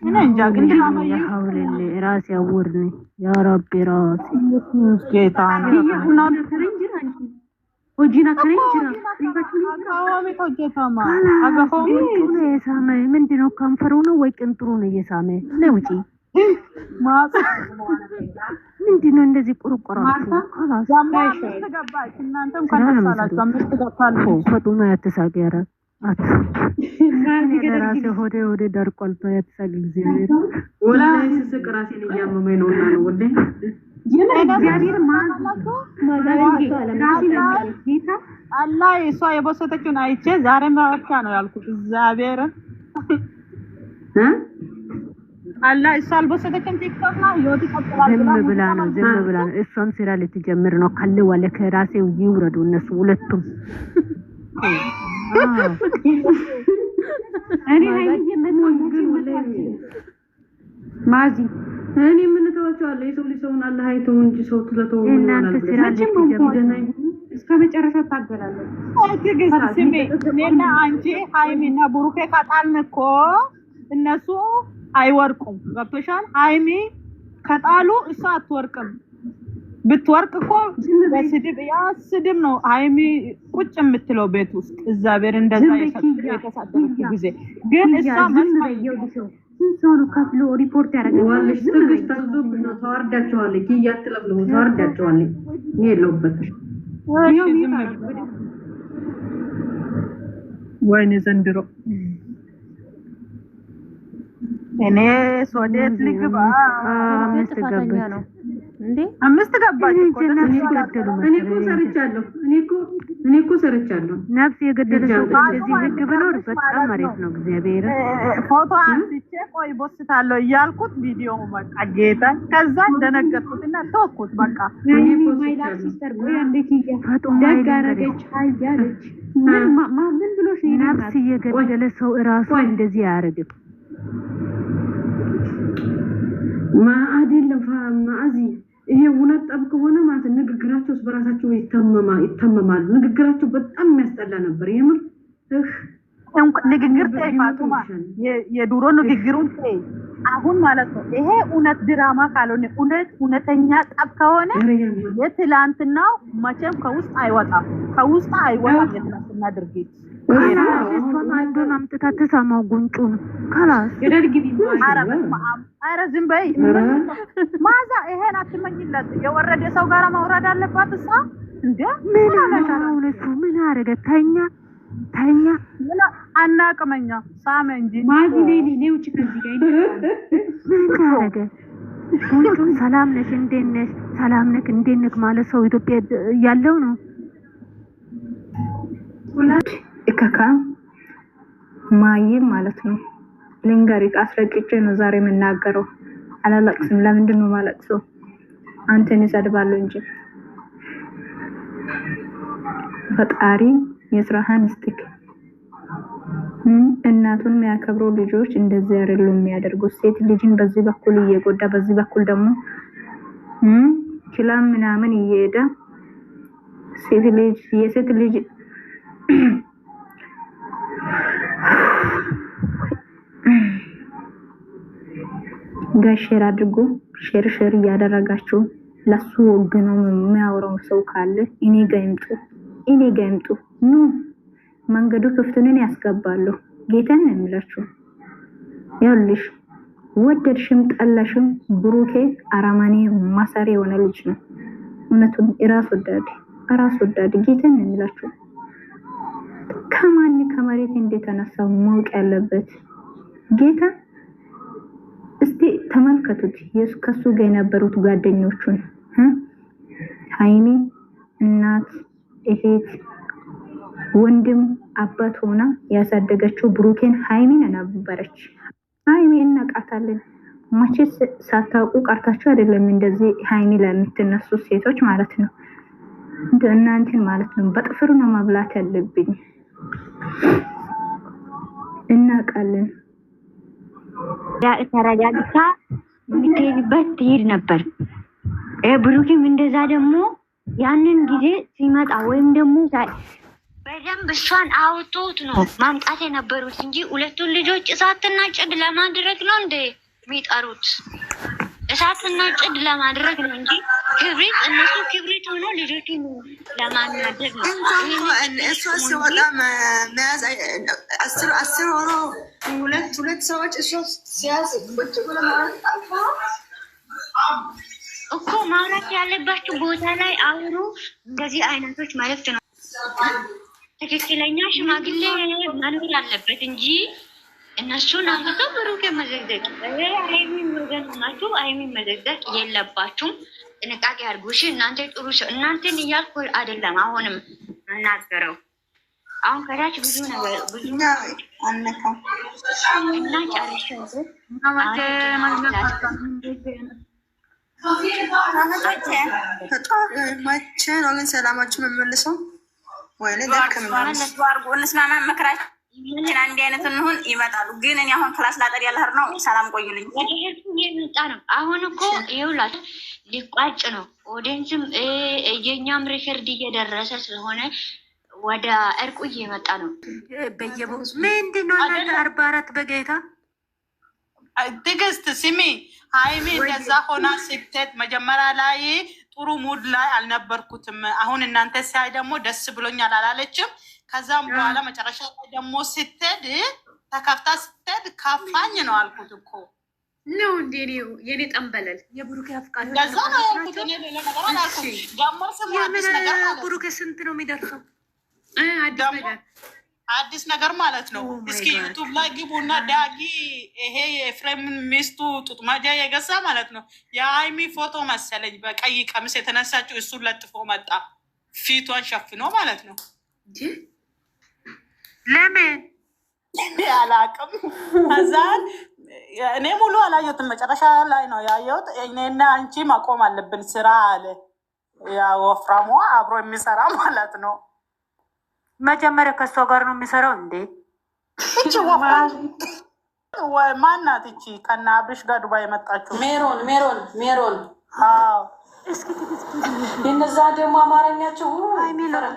እኔ እንጃ ግን ድራማ ያውልል ራስ ያወርኝ ያ ረቢ ራስ ጌታ ነው ወጂና ከረንጅራ አቃዋሚ ተጀታማ አጋፎም ነው የሳመ ምንድነው ከንፈሩ ነው ወይ ቅንጥሩ ነው የሳመ ለውጪ ማስ ምንድነው እንደዚህ ቁርቁራችሁ خلاص ዛማሽ ተገባች እናንተም ከነሳላችሁ አምስት ተገባሉ ፈጡማ ያተሳገረ ራሴ ሆዴ ደርቋል በያተሳግ ጊዜ ወላሂ ስቅራሴን እያመመኝ ነውና ነው ወዴ እግዚአብሔር ማላላችሁ አላህ እሷ የበሰተችውን አይቼ ዛሬ ማወጣ ነው ያልኩት እግዚአብሔር አላህ እሷ አልበሰተችም ቲክቶክ ነው ይወጥ ይቀጥላል ዝም ብላ ነው እሷም ስራ ልትጀምር ነው ካለ ከራሴው ይውረዱ እነሱ ሁለቱም እኔ ሀይልዬ ማዚ እኔ ምን ተወቻለሁ የሰው ልጅ ሰውን አላህ አይተው እንጂ ሰው ትለተው እናንተ ስራ ልትጀምር እስከ መጨረሻ ታገላለች ስሜ እኔና አንቺ ሃይሚና ብሩኬ ከጣልን እኮ እነሱ አይወርቁም ገብቶሻል ሃይሚ ከጣሉ እሷ አትወርቅም ብትወርቅ እኮ በስድብ ነው ሃይሚ ቁጭ የምትለው ቤት ውስጥ እግዚአብሔር እንደዛ የተሳደረች ጊዜ ግን እሷ መስማየው ሰው ከፍሎ ሪፖርት ያደርጋል ወልሽ ትግስት ታዝብሽ ነው ታወርዳቸዋለች ይያትለብለው ታወርዳቸዋለች የለውበት ወይኔ ዘንድሮ እኔ ሶዴት ልግባ አምስት ገባች ነው እንዴ አምስት ገባች እኮ እኔ እኮ ሰርቻለሁ ነፍስ የገደለ ሰው እዚህ ህግ ብኖር በጣም አሪፍ ነው እግዚአብሔር ፎቶ አንስቼ ቆይ ቦስታለሁ እያልኩት ቪዲዮ በቃ ጌታ ከዛ እንደነገርኩትና ተወኩት በቃ እኔ ማይላክ ሲስተር ቆይ አንዴት ይያፋጡ ደጋረገች አያለች ምን ብሎሽ ነፍስ የገደለ ሰው ራሱ እንደዚህ ያረጋል አይደለም ማዚ ይሄ እውነት ጠብቅ ሆነ ማለት ንግግራቸው በራሳቸው ይተማማሉ ንግግራቸው በጣም የሚያስጠላ ነበር የምር ንግግር ተይፋቱማ የዱሮ ንግግሩን ተይ አሁን ማለት ነው ይሄ እውነት ድራማ ካልሆነ እውነተኛ ጠብ ከሆነ የትላንትናው መቼም ከውስጥ አይወጣም የትላንትና ድርጊት እሷን አንዱን አምጥታ ተሳማው ጉንጩን ካላስ ይደርግቢ አረ ዝም በይ ማዛ ይሄን አትመኝለት የወረደ ሰው ጋር ማውራድ አለባት እሷ እንዴ ምን አመጣው ለሱ ምን አረገ ታኛ አናቀመኛ ሳመ እንጂ ማዚ ሌሊ ሌውጭ ከዚህ ጋር ምን አረገ ጉንጩን ሰላም ነሽ እንዴት ነሽ ማለት ሰው ኢትዮጵያ ያለው ነው እከካ ማይ ማለት ነው ልንገሪክ አስረግጬ ነው ዛሬ የምናገረው አላለቅስም ለምንድን ነው ማለቅሰው አንተን ይሰድባለሁ እንጂ ፈጣሪ የስራህን እስቲክ እናቱን የሚያከብሩ ልጆች እንደዚህ አይደሉም የሚያደርጉት ሴት ልጅን በዚህ በኩል እየጎዳ በዚህ በኩል ደግሞ ክላም ምናምን እየሄደ የሴት ልጅ ጋሼር አድርጎ ሼር ያደረጋችሁ ለሱ ወግነው የሚያወራው ሰው ካለ እኔ ጋር ይምጡ ኑ መንገዱ ክፍቱንን ያስገባሉ ጌታን ነው የሚላችሁ ያልሽ ወደድሽም ጠላሽም ብሩኬ አራማኔ ማሰሪ የሆነ ልጅ ነው እውነቱን ራስ ወዳድ ጌታን ነው የሚላችሁ ከመሬት እንደተነሳው ማወቅ ያለበት ጌታ እስቲ ተመልከቱት ከሱ ጋር የነበሩት ጓደኞቹን ሃይሚ እናት እህት ወንድም አባት ሆና ያሳደገችው ብሩኬን ሃይሚን ነበረች ሃይሚ እናቃታለን ማቼስ ሳታውቁ ቀርታችሁ አይደለም እንደዚህ ሃይሚ ለምትነሱ ሴቶች ማለት ነው እናንተን ማለት ነው በጥፍሩ ነው ማብላት ያለብኝ እናቃለን ተረጋግታ የምትሄድበት ትሄድ ነበር ብሩክም እንደዛ ደግሞ ያንን ጊዜ ሲመጣ ወይም ደግሞ በደንብ እሷን አውጡት ነው ማምጣት የነበሩት እንጂ ሁለቱን ልጆች እሳትና ጭድ ለማድረግ ነው እንደ የሚጠሩት። እሳትና ጭድ ለማድረግ ነው እንጂ ክብሪት እነሱ ክብሪት ሆኖ ልጆቹን ለማናደግ ነው። እሷ ሲወጣ መያዝ አስር ሆኖ ሁለት ሰዎች እሷ ሲያዝ ቁጭ ብሎ እኮ ማውራት ያለባችሁ ቦታ ላይ አውሩ። እንደዚህ አይነቶች መልዕክት ነው። ትክክለኛ ሽማግሌ መኖር አለበት እንጂ እነሱን አንስተው ብሩክ መዘግዘግ አይሚን ወገን ናችሁ። አይሚን መዘግዘግ የለባችሁም። ጥንቃቄ አድርጉ እሺ። እናንተ ጥሩ ሰው እናንተን እያልኩ አይደለም። አሁንም እናገረው አሁን ከታች ብዙ ነገር ብዙ አነካው እና ጨርሻለሁ። መቼ ነው ግን ሰላማችሁ መመልሰው? ወይኔ እንስማማ መክራችን አንድ አይነት እንሁን ይመጣሉ። ግን እኔ አሁን ክላስ ላጠር ያለህር ነው። ሰላም ቆዩልኝ። እየመጣ ነው። አሁን እኮ ይኸውላችሁ ሊቋጭ ነው። ኦዲየንስም የእኛም ሪከርድ እየደረሰ ስለሆነ ወደ እርቁ እየመጣ ነው። በየቦታው ምንድን ነው እናንተ 44 በጌታ ትዕግስት ስሚ፣ ሀይሚ እንደዛ ሆና ስትሄድ መጀመሪያ ላይ ጥሩ ሙድ ላይ አልነበርኩትም። አሁን እናንተ ሲያይ ደግሞ ደስ ብሎኛል አላለችም። ከዛም በኋላ መጨረሻ ላይ ደግሞ ስትሄድ ተከፍታ ስትሄድ ካፋኝ ነው አልኩት እኮ ነው እንዴ የኔ ጠንበለል የብሩክ አፍቃሪ እንደዛ ነው ያልኩት። እኔ ሌላ ነገር አላልኩም። ደግሞ ስሙ አዲስ ነገር ማለት ነው። ብሩክ ስንት ነው የሚደርሰው? አዲስ ነገር ማለት ነው። እስኪ ዩቱብ ላይ ግቡና ዳጊ ይሄ የኤፍሬም ሚስቱ ጡጥ ማጃ የገዛ ማለት ነው የሀይሚ ፎቶ መሰለኝ በቀይ ቀሚስ የተነሳችው እሱን ለጥፎ መጣ ፊቷን ሸፍኖ ማለት ነው። ለምን አላውቅም። ከዛን እኔ ሙሉ አላየሁትም፣ መጨረሻ ላይ ነው ያየሁት። እኔና አንቺ ማቆም አለብን ስራ አለ ወፍራሟ አብሮ የሚሰራ ማለት ነው። መጀመሪያ ከእሷ ጋር ነው የሚሰራው እንዴ? እቺ ማናት? እቺ ከና አብርሽ ጋር ዱባይ የመጣችው ሜሮን አዎ። እስኪ እነዛ ደግሞ አማርኛቸው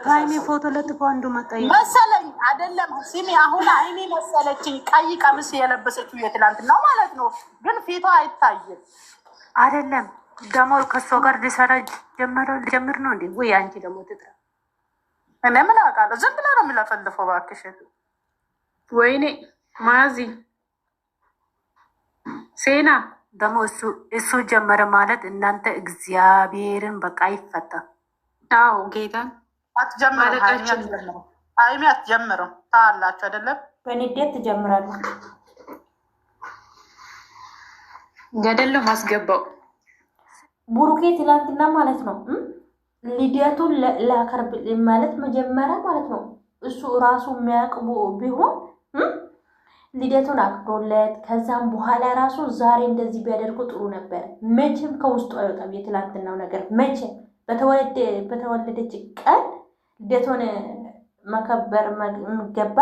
ሃይሚ ፎቶ ለጥፎ አንዱ መጣይ መሰለኝ አይደለም። ሲሚ አሁን ሃይሚ መሰለችኝ ቀይ ቀሚስ የለበሰችው የትላንት ነው ማለት ነው፣ ግን ፊቷ አይታይም አይደለም። ደግሞ ከእሷ ጋር ሊሰራ ጀምር ነው እንዴ? ወይ አንቺ ደግሞ ትጥራ እኔ ምን አውቃለሁ? ዝም ብላ ነው የሚለፈልፈው። እባክሽ ወይኔ ማዚ ሴና ደግሞ እሱ ጀመረ ማለት እናንተ እግዚአብሔርን በቃ ይፈታ። አዎ ጌታ አትጀምርም። ሃይሚ አትጀምርም። ታላችሁ አይደለም? በንዴት ትጀምራለህ። ገደለው ማስገባው ቡሩኬ ትላንትና ማለት ነው ልደቱን ላከርብ ማለት መጀመሪያ ማለት ነው እሱ ራሱ የሚያቅቡ ቢሆን ልደቱን አክብሮለት ከዛም በኋላ ራሱ ዛሬ እንደዚህ ቢያደርጉ ጥሩ ነበር። መቼም ከውስጡ አይወጣም የትላንትናው ነገር። መቼም በተወለደች ቀን ልደቱን መከበር የሚገባ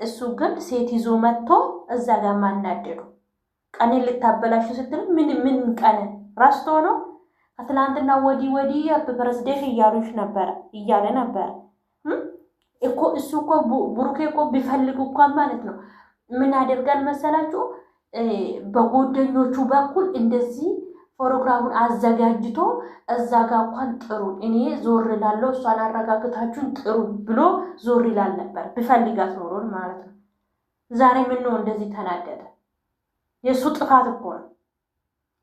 እሱ ግን ሴት ይዞ መጥቶ እዛ ጋር ማናደዱ ቀንን ልታበላሹ ስትል ምን ቀን ራስቶ ነው ከትላንትና ወዲህ በፕሬዝደንት እያለ ነበር እኮ እሱ እኮ ብሩኬ እኮ ቢፈልግ እንኳን ማለት ነው ምን ያደርጋል መሰላችሁ? በጓደኞቹ በኩል እንደዚህ ፕሮግራሙን አዘጋጅቶ እዛ ጋር እንኳን ጥሩ እኔ ዞር ላለው እሷን አረጋግታችሁን ጥሩ ብሎ ዞር ይላል ነበር ቢፈልጋት ኖሮን ማለት ነው። ዛሬ ምን ነው እንደዚህ ተናደደ? የእሱ ጥፋት እኮ ነው።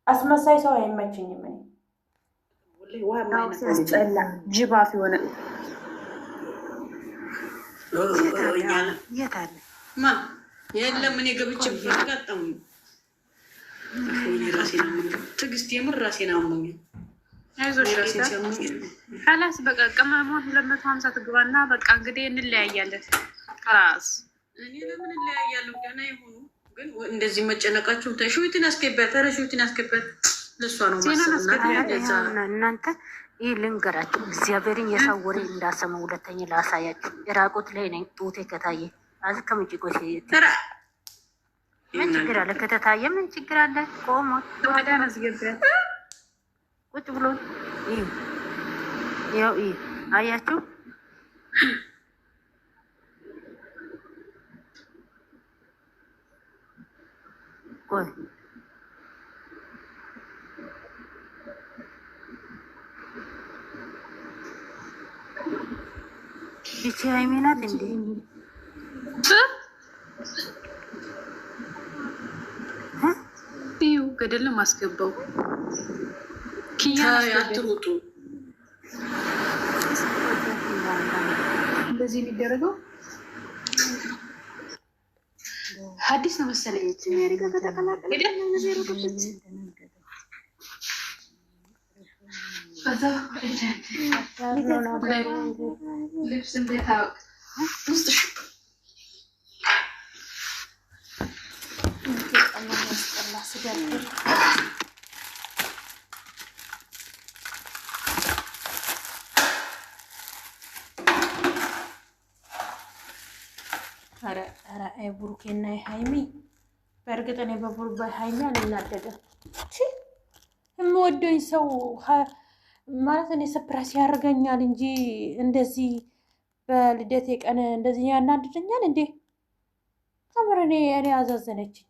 አስመሳይ ሰው አይመችኝም እኔ ጅባፍ የሆነ የለም እኔ ገብቼ ጋጠሙ ትዕግስት የምር ራሴን አሞኝ ላስ በቃ ቅመሟን 250 ትግባና በቃ እንግዲህ እንለያያለን። ራስ እኔ ለምን እንለያያለሁ? ገና የሆኑ ግን እንደዚህ መጨነቃችሁ ተሹትን አስገባት ተረሹትን አስገባት ለሷ ነው ማሰብና እናንተ ይህ ልንገራችሁ እግዚአብሔርን የሰው ወሬ እንዳሰሙ ሁለተኛ ላሳያችሁ። የራቁት ላይ ነኝ ጡቴ ከታየ ከምጭቆሽ ምን ችግር አለ? ከተታየ ምን ችግር አለ? ቆሞ ቁጭ ብሎ ያው አያችሁ ቆይ ይቺ ሃይሚ ናት እንዴ? እዩ ገደል ነው ማስገባው። ኪያ አትሩጡ። እንደዚህ የሚደረገው ሐዲስ ነው መሰለኝ። ልብስ እንዴት ውስጥ ብሩኬና ሃይሚ በእርግጥ እኔ በሃይሚ አልናደደም። የምወደኝ ሰው ማለት እኔ ሰፕራይዝ ያደርገኛል እንጂ እንደዚህ በልደቴ ቀን እንደዚህ ያናድደኛል እንዴ? ከምር እኔ አዛዘነችኝ።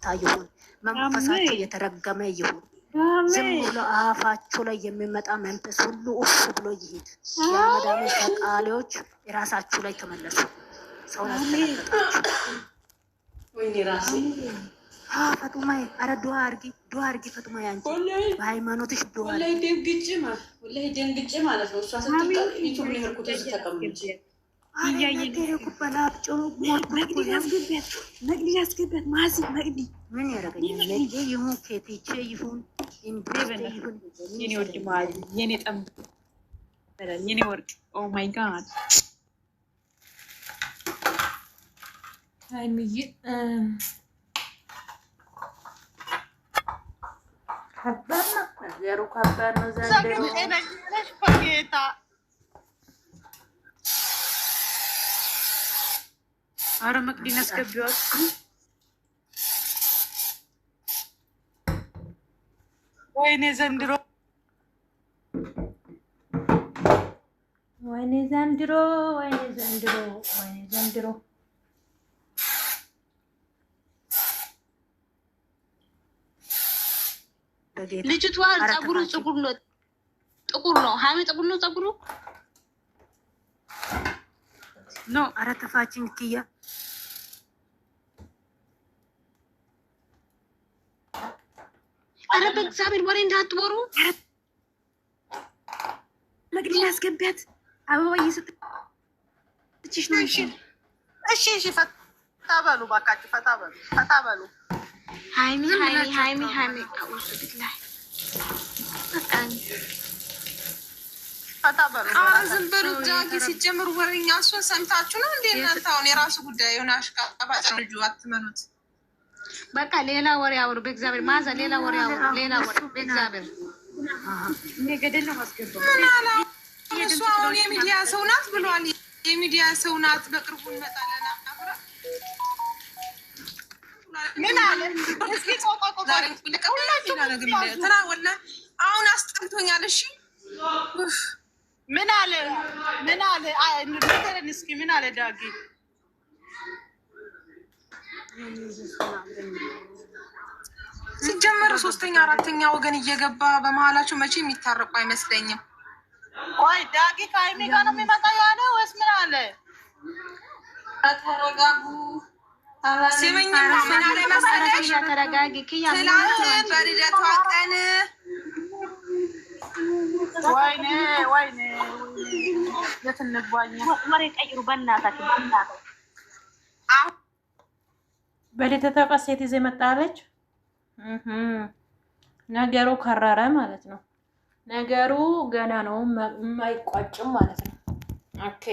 ታዩን መንፈሳቸው የተረገመ ይሁን። ዝም ብሎ አፋቸው ላይ የሚመጣ መንፈስ ሁሉ እፍ ብሎ ይሄድ። የአመዳሜ ተቃሊዎች የራሳችሁ ላይ ተመለሱ። ሰውን አስተናገጣችሁ። ወይኔ ራሴ ፈጡማዬ፣ አረ ዱአ አርጊ ፈጡማዬ። አንቺ በሃይማኖትሽ ዱአ ወላሂ ደንግጬ ማለት ነው። እሷ ስትቀር ዩቱብ ላይ ሄድኩት እዚህ ተቀምጬ መቅዲ ያስገባት ማዚ መቅዲ ምን ያደርገኛል? ነጌ ይሁን ኬቲቼ ይሁን የኔ ወድ ማዚ የኔ ጠም የኔ ወርቅ ኦ ማይ ጋድ ሃይሚዬ ከባድ ነው ነገሩ፣ ከባድ ነው ዘንድሮ። አረ መቅዲን አስገቢዋት። ወይኔ ዘንድሮ ወይኔ ዘንድሮ ወይኔ ዘንድሮ ወይኔ ዘንድሮ። ልጅቷ ጸጉሩ ጥቁር ነው። ሀሚ ጥቁር ነው ጸጉሩ ኖ። አረ ተፋችን ኪያ አረ በእግዚአብሔር ወሬ እንዳትወሩ። መቅዲን አስገቢያት። አበባ እየሰጠችሽ ነው። እሺ ፈታ በሉ ባካችሁ፣ ፈታ በሉ። ሃይሚ አውሱ ቢላይ ፈታ በሉ። ዝም በሉ ዳጊ። ሲጀምሩ ወሬኛ እሱን ሰምታችሁ ነው እንዴ እናንተ? አሁን የራሱ ጉዳይ የሆነ አሽቃባጭ ነው ልጁ፣ አትመኑት። በቃ ሌላ ወሬ አውሩ በእግዚአብሔር። ማዛ ሌላ ወሬ አውሩ፣ ሌላ ወሬ በእግዚአብሔር። እኔ ገደል ነው ማስገባው። ምን አላ እሱ አሁን የሚዲያ ሰው ናት ብሏል። የሚዲያ ሰው ናት፣ በቅርቡ እንመጣለን። ምን አለ እስኪ አሁን አስጠልቶኛል። እሺ ምን አለ ንገረን እስኪ ምን አለ ዳጊ? ሲጀመር ሶስተኛ አራተኛ ወገን እየገባ በመሀላቸው መቼ የሚታረቁ አይመስለኝም። ቆይ ዳጊ ከሃይሚ ጋር ነው የሚመጣ ያለ ወይስ ምን አለ? ተረጋጉ። ሲመኝ ምን አለ መሰለሽ? ተረጋጊ ኪያ። ትላንት በልደቷ ቀን ወይኔ የት እንግባኛ? ወሬ ቀይሩ በእናታችሁ። በልደቷ ቀን ሴት ይዘህ መጣለች። ነገሩ ከረረ ማለት ነው። ነገሩ ገና ነው የማይቋጭም ማለት ነው። ኦኬ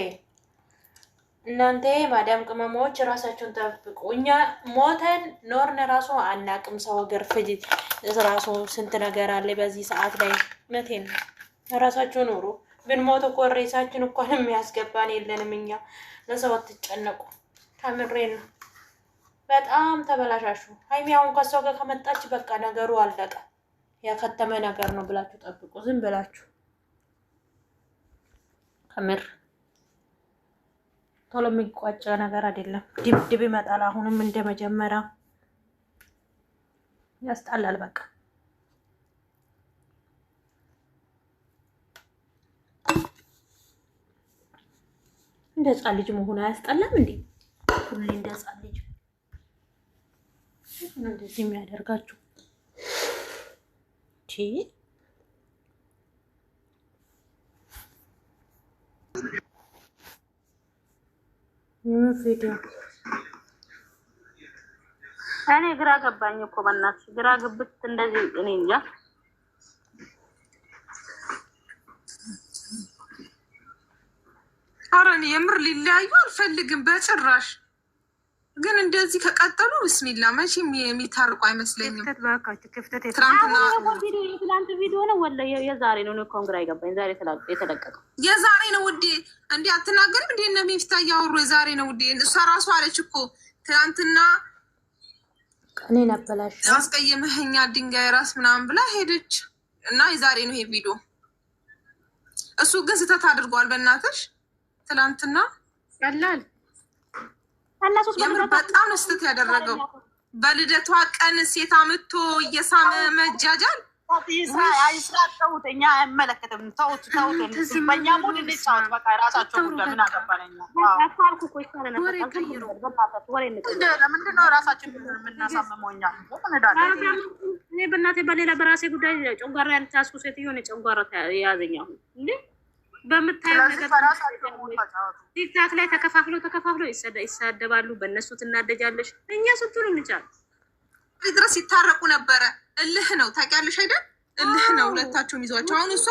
እናንተ ማዳም ቅመሞች ራሳችሁን ጠብቁ። እኛ ሞተን ኖርን ራሱ አናቅም። ሰው ሀገር ፍጅ ራሱ ስንት ነገር አለ በዚህ ሰዓት ላይ። እውነቴን ነው። ራሳችሁ ኑሩ። ብንሞት እኮ ሬሳችን እንኳን የሚያስገባን የለንም። እኛ ለሰው አትጨነቁ። ከምሬን ነው። በጣም ተበላሻሹ። ሃይሚ አሁን ከሷ ጋር ከመጣች በቃ ነገሩ አለቀ። ያከተመ ነገር ነው ብላችሁ ጠብቁ። ዝም ብላችሁ ከምር ቶሎ የሚቋጭ ነገር አይደለም። ድብድብ ይመጣል። አሁንም እንደመጀመሪያ ያስጠላል። በቃ እንደ ህፃን ልጅ መሆን አያስጠላም እንዴ? ሁሌ እንደ ህፃን ልጅ እንደዚህ የሚያደርጋችሁ ቪዲዮ እኔ ግራ ገባኝ እኮ በእናትሽ ግራ ግብት እንደዚህ እኔ እንጃ። ኧረ እኔ የምር ሊለያዩ አልፈልግም በጭራሽ። ግን እንደዚህ ከቀጠሉ ብስሚላ መቼም የሚታርቁ አይመስለኝም። ትናንት ቪዲዮ ነው ወላ የዛሬ ነው? እኮ ግራ ይገባኝ። ዛሬ የተለቀቀው የዛሬ ነው ውዴ። እንዴ አትናገርም እንዴ? እነ ሚፍታ እያወሩ የዛሬ ነው ውዴ። እሷ ራሱ አለች እኮ ትናንትና ቀኔ ነበላሽ አስቀየመህኛ ድንጋይ ራስ ምናምን ብላ ሄደች እና የዛሬ ነው ይሄ ቪዲዮ። እሱ ግን ስህተት አድርጓል። በእናትሽ ትናንትና ቀላል የምር በጣም ነው ስህተት ያደረገው። በልደቷ ቀን ሴት አምጥቶ እየሳመ መጃጃል አይስራተውት እኛ አይመለከትም። ተውት። በእኛ ሙድ እንጫወት በቃ ራሳቸው ጉዳይ ምን አገባለኛ። ለምንድነው ራሳችን የምናሳምመው? እኛ እኔ በእናቴ በሌላ በራሴ ጉዳይ ጨጓራ ያልታስኩ ሴትዮ ነው ጨጓራ የያዘኛው እንዴ በምታየው ነገር ቲክታክ ላይ ተከፋፍለው ይሳደባሉ። በእነሱ ትናደጃለሽ። እኛ ስትሉ እንቻል ድረስ ይታረቁ ነበረ። እልህ ነው ታውቂያለሽ አይደል? እልህ ነው ሁለታቸውም ይዟቸው። አሁን እሷ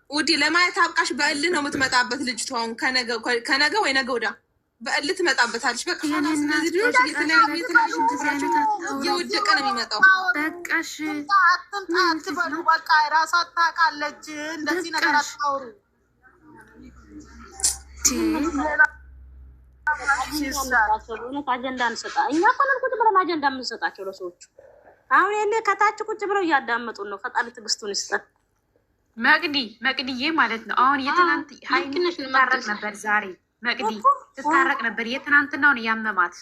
ውዴ ለማየት አብቃሽ። በእልህ ነው የምትመጣበት ልጅቷ። አሁን ከነገ ወይ ነገ ወዲያ በእልህ ትመጣበታለች። በቃ እነዚህ ልጆች እየተለያዩ እየወደቀ ነው የሚመጣው። በቃሽ አትበሉ። በቃ ራሷ ታውቃለች። እንደዚህ ነገር አታውሩ። አጀንዳ እንሰጣ እኛ ኮነን ቁጭ ብለን አጀንዳ የምንሰጣቸው ለሰዎቹ። አሁን የለ ከታች ቁጭ ብለው እያዳመጡን ነው። ፈጣሪ ትዕግስቱን ይስጠን። መቅድዬ ማለት ነው። አሁን የትናንት ሀይልሽ ትታረቅ ነበር ዛሬ መቅዲ ትታረቅ ነበር። የትናንትናውን ያመማት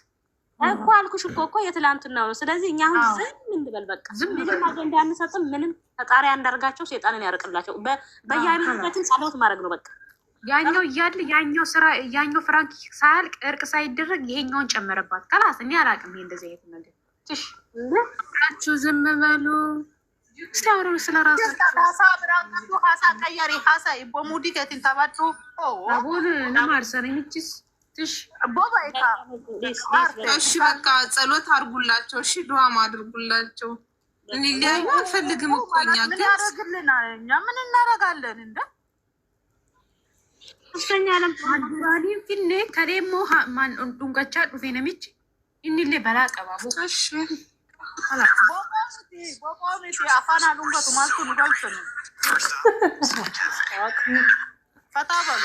እኮ አልኩሽ እኮ የትናንትናው ነው። ስለዚህ እኛ አሁን ዝም እንበል በቃ። ምንም አጀንዳ አንሰጥም። ምንም ፈጣሪ አንዳርጋቸው ሰይጣንን ያርቅላቸው። በየሃይማኖታችን ጸሎት ማድረግ ነው በቃ። ያኛው እያለ ያኛው ፍራንክ ሳያልቅ እርቅ ሳይደረግ ይሄኛውን ጨመረባት። ከላስ እኔ አላውቅም። ይሄ እንደዚህ አይነት ነገር ራችሁ ዝም በሉ። እስቲ አውሩ ስለራሳችሁ። ሀሳ ቀያሪ ሀሳ በሙዲ ከትን ተባጡ አቦን ለማርሰን የሚችስ ትሽ ቦባይታ እሺ በቃ ጸሎት አድርጉላቸው። እሺ ዱዓም አድርጉላቸው። እኔ ሊያዩ አልፈልግም እኮ እኛ ግን እኛ ምን እናደርጋለን እንደ እስተኛ አለም አንዱራሊን ፊኔ ከደሞ ማን ዱንጋቻ ዱፌ ነሚች ኢንሌ በላቀባቡ እሺ ቦቆሚቲ አፋና ዱንጋቱ ማልኩ ንጋልተን ፈታ በሉ